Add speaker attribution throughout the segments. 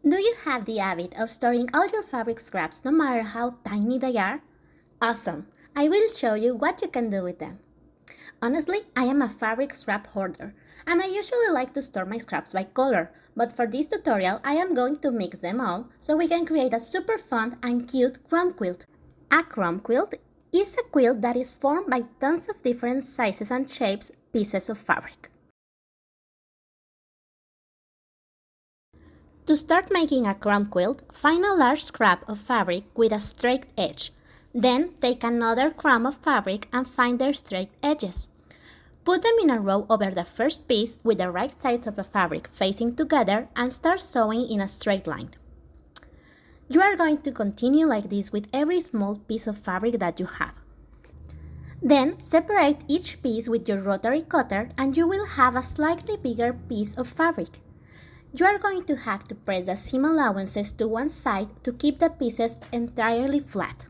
Speaker 1: Do you have the habit of storing all your fabric scraps no matter how tiny they are? Awesome! I will show you what you can do with them. Honestly, I am a fabric scrap hoarder, and I usually like to store my scraps by color, but for this tutorial I am going to mix them all so we can create a super fun and cute crumb quilt. A crumb quilt is a quilt that is formed by tons of different sizes and shapes pieces of fabric. To start making a crumb quilt, find a large scrap of fabric with a straight edge. Then take another crumb of fabric and find their straight edges. Put them in a row over the first piece with the right sides of the fabric facing together and start sewing in a straight line. You are going to continue like this with every small piece of fabric that you have. Then separate each piece with your rotary cutter and you will have a slightly bigger piece of fabric. You are going to have to press the seam allowances to one side to keep the pieces entirely flat.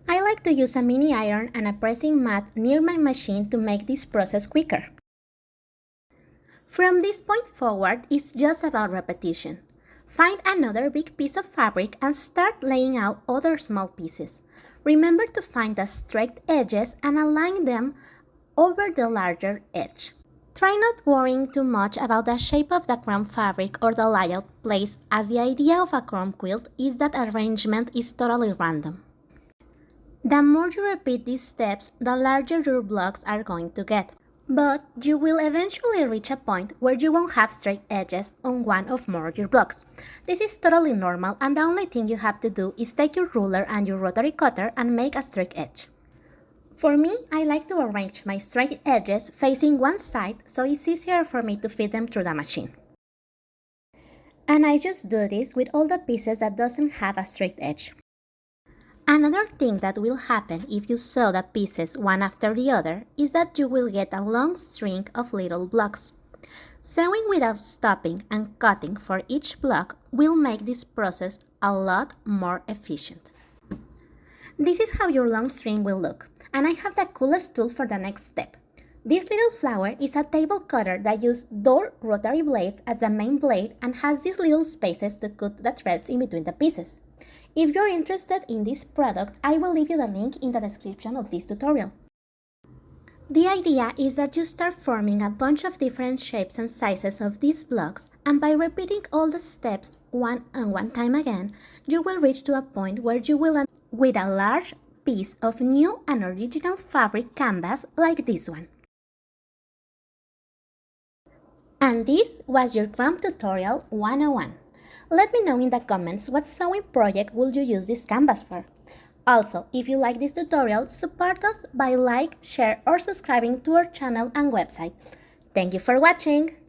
Speaker 1: I like to use a mini iron and a pressing mat near my machine to make this process quicker. From this point forward, it's just about repetition. Find another big piece of fabric and start laying out other small pieces. Remember to find the straight edges and align them over the larger edge. Try not worrying too much about the shape of the crumb fabric or the layout place, as the idea of a crumb quilt is that arrangement is totally random. The more you repeat these steps, the larger your blocks are going to get, but you will eventually reach a point where you won't have straight edges on one or more of your blocks. This is totally normal, and the only thing you have to do is take your ruler and your rotary cutter and make a straight edge. For me, I like to arrange my straight edges facing one side so it's easier for me to fit them through the machine. And I just do this with all the pieces that doesn't have a straight edge. Another thing that will happen if you sew the pieces one after the other is that you will get a long string of little blocks. Sewing without stopping and cutting for each block will make this process a lot more efficient. This is how your long string will look, and I have the coolest tool for the next step. This little flower is a table cutter that uses dull rotary blades as the main blade and has these little spaces to cut the threads in between the pieces. If you're interested in this product, I will leave you the link in the description of this tutorial. The idea is that you start forming a bunch of different shapes and sizes of these blocks, and by repeating all the steps one time again, you will reach to a point where you will end with a large piece of new and original fabric canvas like this one. And this was your Crumb Tutorial 101. Let me know in the comments what sewing project would you use this canvas for. Also, if you like this tutorial, support us by like, share or subscribing to our channel and website. Thank you for watching!